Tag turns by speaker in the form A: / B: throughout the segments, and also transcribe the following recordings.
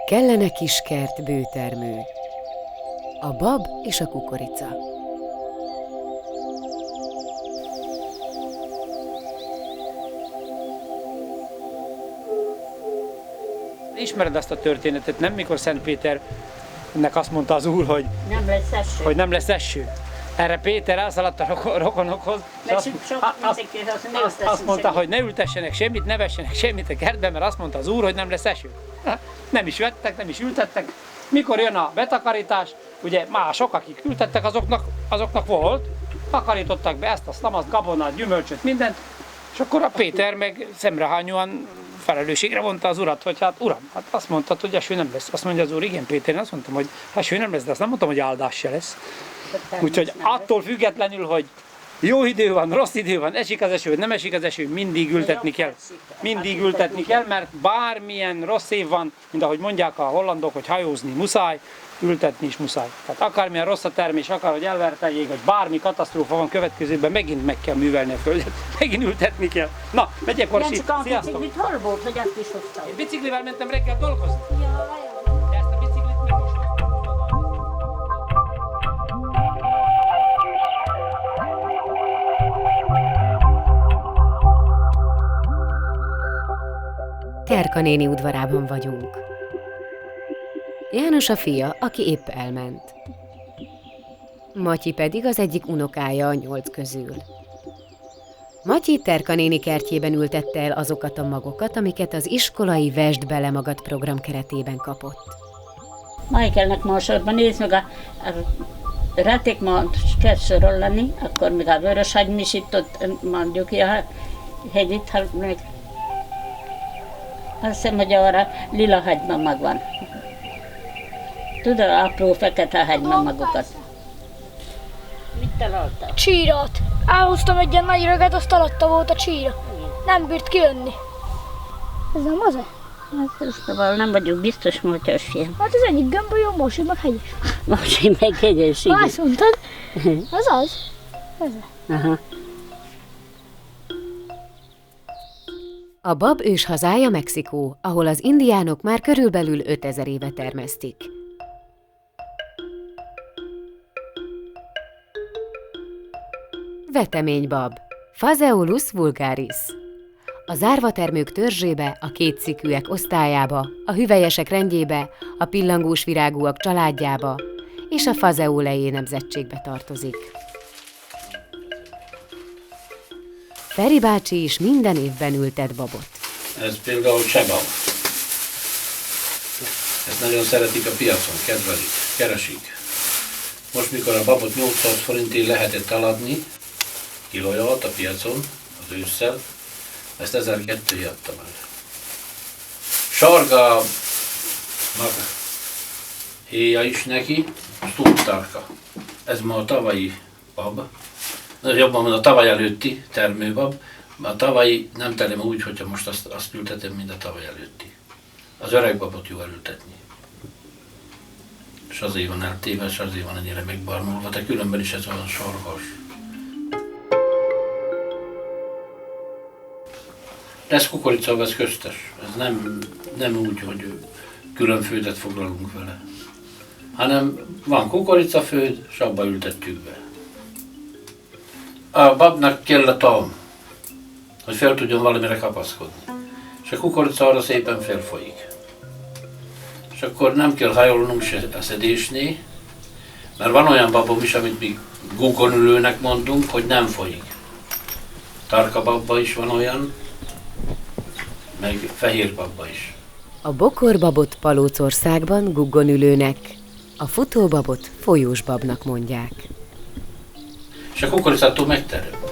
A: Kellene kiskert, bőtermő. A bab és a kukorica.
B: Ismered azt a történetet, nem? Mikor Szent Péternek azt mondta az Úr, hogy nem lesz eső. Erre Péter elszaladt a rokonokhoz, és azt mondta, hogy ne ültessenek semmit, ne vessenek semmit a kertben, mert azt mondta az Úr, hogy nem lesz eső. Nem is vettek, nem is ültettek. Mikor jön a betakarítás, ugye mások, akik ültettek, azoknak volt, takarították be ezt, azt, gabonát, gyümölcsöt, mindent, és akkor a Péter meg szemrehányóan felelősségre vonta az Urat, hogy hát Uram, hát azt mondtad, hogy eső nem lesz. Azt mondja az Úr, igen Péter, én azt mondtam, hogy eső nem lesz, de azt nem mondtam, hogy áldás se lesz. Úgyhogy attól függetlenül, hogy jó idő van, rossz idő van, esik az eső, nem esik az eső, mindig ültetni kell. Mindig ültetni kell, mert bármilyen rossz év van, mint ahogy mondják a hollandok, hogy hajózni muszáj, ültetni is muszáj. Tehát akármilyen rossz a termés, akár hogy elverte a jég, vagy bármi katasztrófa van következőben, megint meg kell művelni a földet, megint ültetni kell. Na, megyek Orsi, sziasztok!
C: Biciklit hol volt, hogy azt is hoztam?
B: Én biciklivel mentem reggel dolgozni.
C: Jaj,
B: De ezt a biciklit meg most
A: Terka néni udvarában vagyunk. János a fia, aki épp elment. Matyi pedig az egyik unokája a 8 közül. Matyi Terka néni kertjében ültette el azokat a magokat, amiket az iskolai Vesd bele magad program keretében kapott.
C: Michaelnek másorban nézd meg, a reték ma kell sorolni, akkor még a vöröshagymis itt ott mondjuk, a hegyit, meg azt hiszem, hogy arra lila hagyma mag van. Tudod, apró fekete hagyma magokat. Mit találtál?
D: Csírat. Elhoztam egy ilyen nagy röget, azt alatta volt a csíra. Nem bírt kijönni. Ez nem az-e?
C: Hát szóval nem vagyok biztos, Motyos fiam.
D: Hát az egyik gömböly jó, Mosi meg hegyes.
C: Mosi meg hegyes, igen.
D: Azt mondtad? Az az. Ez.
C: Aha.
A: A bab ős hazája Mexikó, ahol az indiánok már körülbelül 5000 éve termesztik. Veteménybab, Phaseolus vulgaris. A zárvatermők törzsébe, a kétszikűek osztályába, a hüvelyesek rendjébe, a pillangós virágúak családjába és a Phaseolei nemzetségbe tartozik. Feri bácsi is minden évben ültet babot.
E: Ez például csebab. Ezt nagyon szeretik a piacon, kedvelik, keresik. Most, mikor a babot 800 forintért lehetett eladni, kilóját a piacon, az ősszel, ezt 1200 adta meg. Sarga maga héja is neki, stúrtárka. Ez ma a tavalyi bab. Jobban mondom, a tavaly előtti termőbab. A tavalyi nem terem úgy, hogyha most azt ültetem, mint a tavaly előtti. Az öreg babot jó elültetni. És azért van eltéve, és azért van ennyire megbarnulva, de különben is ez olyan sarkos. Ez kukorica, ez köztes. Ez nem úgy, hogy külön földet foglalunk vele. Hanem van kukoricaföld, és abba ültettük be. A babnak kell a tam, hogy fel tudjon valamire kapaszkodni. És a kukorica arra szépen felfolyik. És akkor nem kell hajolnunk se a szedésnél, mert van olyan babom is, amit mi gugonülőnek mondunk, hogy nem folyik. Tarka babba is van olyan, meg fehér babba is.
A: A bokorbabot Palócországban guggonülőnek, a futóbabot folyósbabnak mondják.
E: És a kukoricától megterem.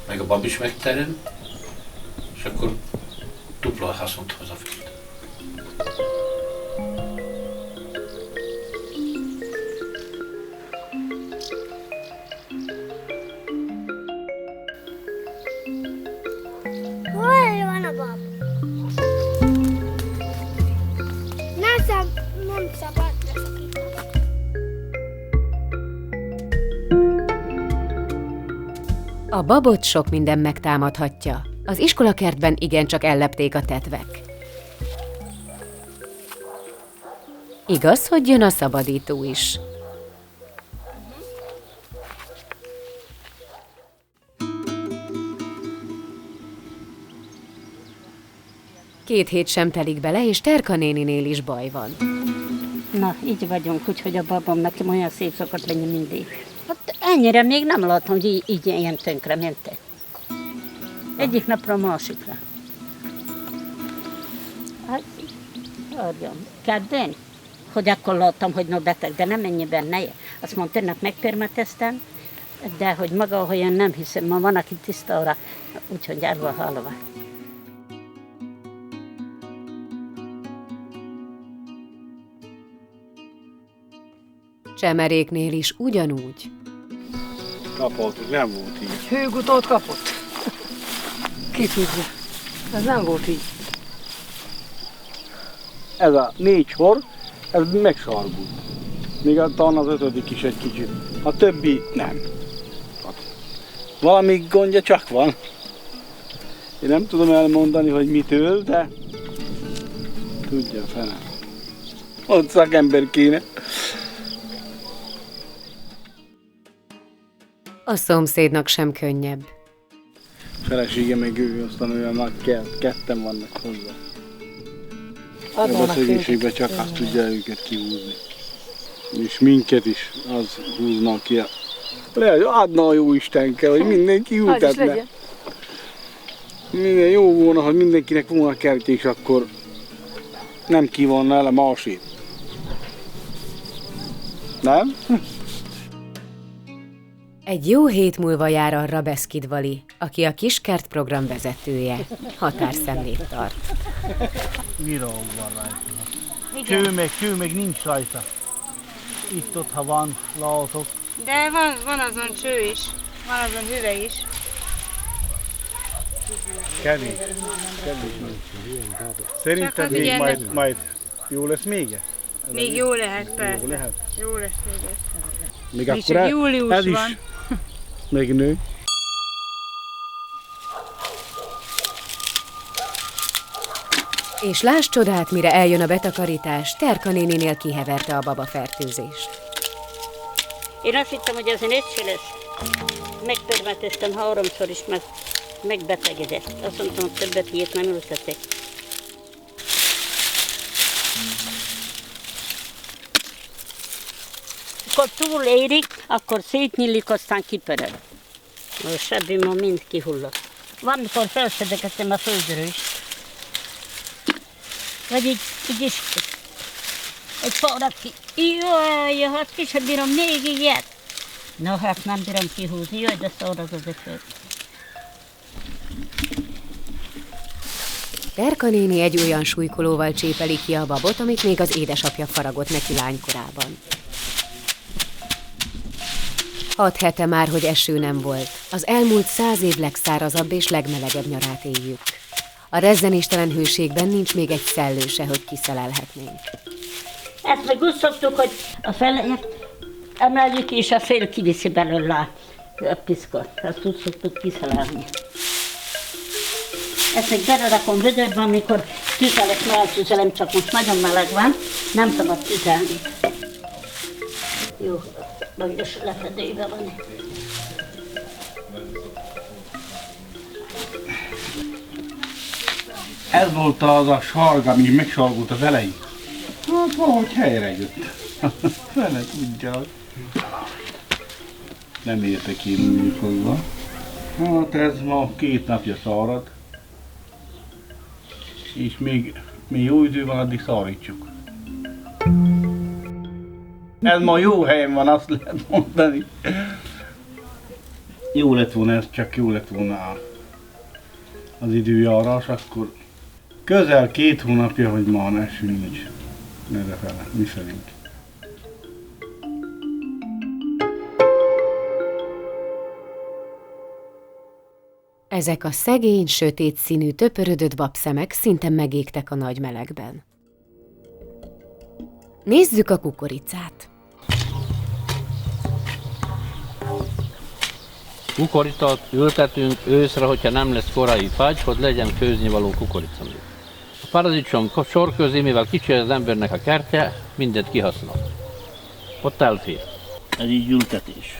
E: Meg a bab is megterem, és akkor dupla a haszont hazafűt.
D: Hol van a bab? Nem szabad leszakítani.
A: A babot sok minden megtámadhatja. Az iskolakertben igencsak ellepték a tetvek. Igaz, hogy jön a szabadító is. Két hét sem telik bele, és Terka néninél is baj van.
C: Na, így vagyunk, úgyhogy a babám nekem olyan szép szokott lenni mindig. Hát ennyire még nem látom, hogy így ilyen tönkre mentek. Egyik napra a másikra. Hát, adjam, kedden, hogy akkor láttam, hogy no beteg, de nem ennyiben ne. Azt mondta, önnek megpermeteztem, de hogy maga olyan nem hiszem, ma van, aki tiszta óra, úgyhogy járva halva.
A: Csemeréknél is ugyanúgy.
F: Kapott, nem volt így.
G: Hőgutót kapott. Ki tudja. Ez nem volt így.
F: Ez a 4 sor, ez megsargult. Még talán az 5. is egy kicsit. A többi nem. Valami gondja csak van. Én nem tudom elmondani, hogy mitől, de tudja fene. Ott szakember kéne.
A: A szomszédnak sem könnyebb.
F: Felesége meg ő, aztán olyan nagy ketten vannak hozzá. Ebben a szegénységben csak azt tudja őket kihúzni. És minket is az húznak ki. Adna a jó Istenke, hogy mindenki ültetne. Minden jó volna, hogy mindenkinek volna kertje, és akkor nem kivonna el a másét. Nem?
A: Egy jó hét múlva jár arra Beszkid Vali, aki a Kiskert program vezetője. Határszemlét tart.
H: Virág van rajta. Cső meg nincs rajta. Itt-ott, ha van, látok.
I: De van azon cső is, van azon hüve is.
F: Kevés. Szerinted még majd jó lesz még?
I: Még jó lehet, persze.
F: Jó lehet?
I: Jó lesz még ez.
F: Még
I: És
F: akkor
I: július
F: ez is
I: van.
F: még nő.
A: És láss csodát, mire eljön a betakarítás, Terka néninél kiheverte a babafertőzést.
C: Én azt hittem, hogy ezen egy se lesz. Megpermeteztem 3-szor is, mert megbetegedett. Azt mondtam, hogy többet ilyet nem ültetek. Akkor túlérik, akkor szétnyílik, aztán kipörög. A sebbi ma mind kihullott. Van, mikor felszedegettem a földről is. Vagy így is egy parat ki. Jaj, hát ki sem bírom még ilyet. No, hát nem bírom kihúzni, jaj, de szarad az ököt.
A: Terka néni egy olyan súlykolóval csépeli ki a babot, amit még az édesapja faragott neki lánykorában. 6 hete már, hogy eső nem volt. Az elmúlt 100 év legszárazabb és legmelegebb nyarát éljük. A rezzenéstelen hőségben nincs még egy szellő se, hogy kiszelelhetnénk.
C: Ezt meg úgy szoktuk, hogy a felejét emeljük, és a fél kiviszi belőle a piszkot. Ezt úgy szoktuk kiszelelni. Ezt még belerakom vödörbe, amikor tüzelek, mert tüzelem, csak most nagyon meleg van, nem szabad tüzelni. Jó, most lefedőjében van.
F: Ez volt az a sarga, ami megsalgult az elején. Hát valahogy helyre jött. Fele tudja. Nem értek én úgy hozzá. Hát ez ma 2 napja szárad. És még jó idő van, addig szarítsuk. Ez ma jó helyen van, azt lehet mondani. Jó lett volna ez, csak jó lett volna az időjárás, akkor közel 2 hónapja, hogy ma eső nincs. Errefele, mi szerint.
A: Ezek a szegény, sötét színű, töpörödött babszemek szinte megégtek a nagy melegben. Nézzük a kukoricát.
J: Kukoricát ültetünk őszre, hogyha nem lesz korai fagy, hogy legyen főznivaló kukorica.
E: paradicsom sor közé, mivel kicsi az embernek a kertje, mindent kihasznál. Ott elfér. Ez így ültetés.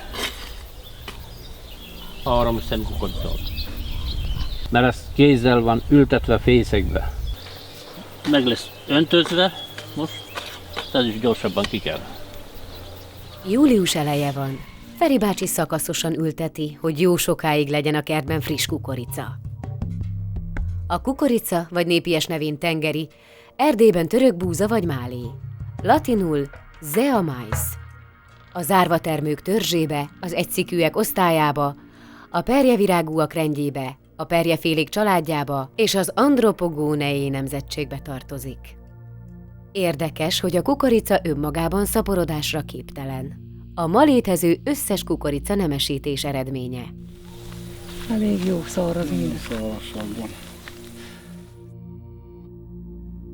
E: 3 szem kukoricát. Mert ez kézzel van ültetve fészekbe. Meg lesz öntözve, most ez is gyorsabban ki kell.
A: Július eleje van. Feri bácsi szakaszosan ülteti, hogy jó sokáig legyen a kertben friss kukorica. A kukorica, vagy népies nevén tengeri, Erdélyben török búza vagy málé. Latinul zea mais. A zárvatermők törzsébe, az egyszikűek osztályába, a perjevirágúak rendjébe, a perjefélék családjába és az Andropogoneae nemzetségbe tartozik. Érdekes, hogy a kukorica önmagában szaporodásra képtelen. A ma létező összes kukorica nemesítés eredménye.
G: Elég jó száraz minden.
F: Szárazságban.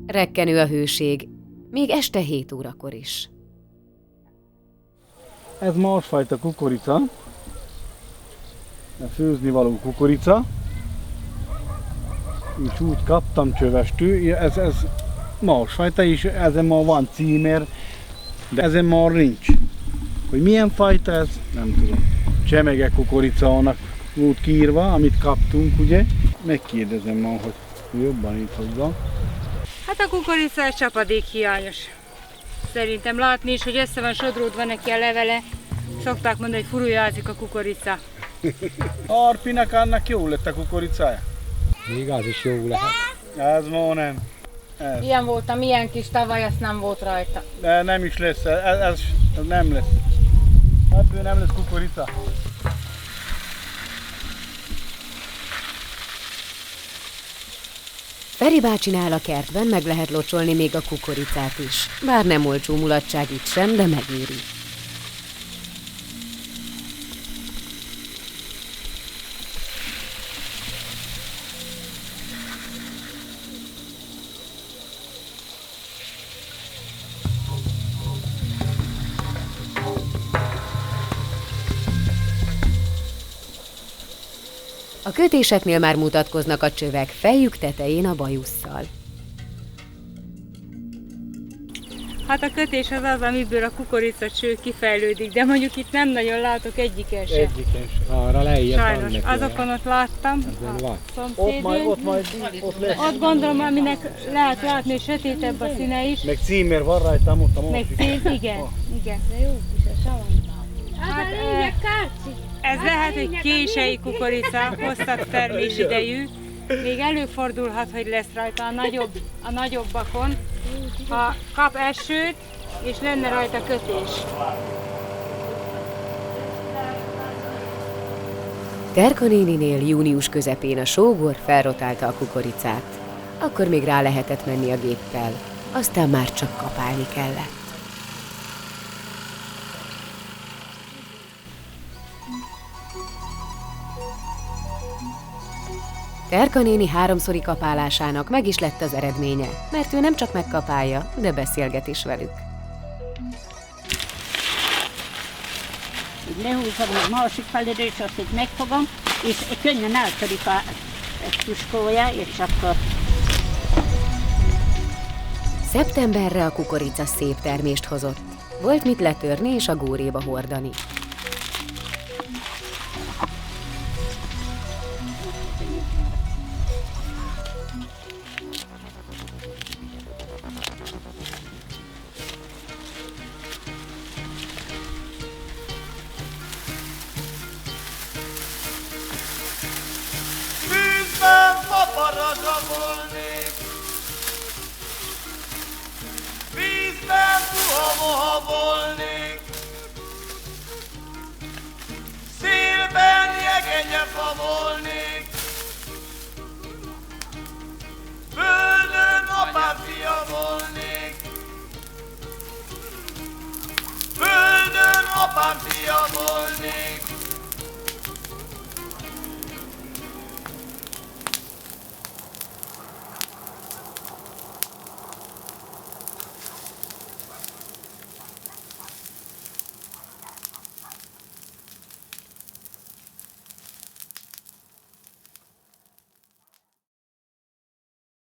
A: Rekkenő a hőség, még este 7 órakor is.
F: Ez másfajta kukorica. Főzni való kukorica. És úgy kaptam csövestő, ez másfajta is, ezen ma van címer, de ezen már nincs. Hogy milyen fajta ez, nem tudom. Csemege kukoricának volt kiírva, amit kaptunk, ugye. Megkérdezem ma, hogy jobban itt hozzá.
I: Hát a kukorica egy csapadék hiányos. Szerintem látni is, hogy össze van sodródva neki a levele. Szokták mondani, hogy furujázik a kukorica.
F: Arpinak annak jó lett a kukoricája?
B: Még az is jó lehet.
F: Ez ma nem. Ez.
I: Ilyen voltam, ilyen kis tavaly, azt nem volt rajta.
F: De nem is lesz, ez nem lesz. Ebből nem lesz kukorica.
A: Feri bácsinál a kertben meg lehet locsolni még a kukoricát is. Bár nem olcsó mulatság itt sem, de megéri. A kötéseknél már mutatkoznak a csövek fejük tetején a bajusszal.
I: Hát a kötés az, amiből a kukoricacső kifejlődik, de mondjuk itt nem nagyon látok egyiken se.
B: Egyiken se. Arra lejjebb van
I: Sajnos,
B: neki.
I: azokon ott láttam, a szomszédén.
F: Ott lesz.
I: Ott gondolom, aminek lehet látni, hogy sötétebb a színe is.
F: Meg címer van rajta, ott a
I: Meg cím, igen. De jó kis a salam. Ez lehet egy kései kukorica, hosszabb termésidejű. Még előfordulhat, hogy lesz rajta a nagyobbakon, ha kap esőt, és lenne rajta kötés.
A: Terka néninél június közepén a sógor felrotálta a kukoricát. Akkor még rá lehetett menni a géppel, aztán már csak kapálni kellett. Terka néni 3-szori kapálásának meg is lett az eredménye, mert ő nem csak megkapálja, de beszélget is velük.
C: Így lehúzom a másik felére, és azt így megfogom, és könnyen eltörik a tuskója, és akkor...
A: Szeptemberre a kukorica szép termést hozott. Volt mit letörni és a góréba hordani.
J: Parazsabolnék, vízben puha volnék, szélben jegegyefa volnék, földön apám fia volnék, földön apám fia volnék.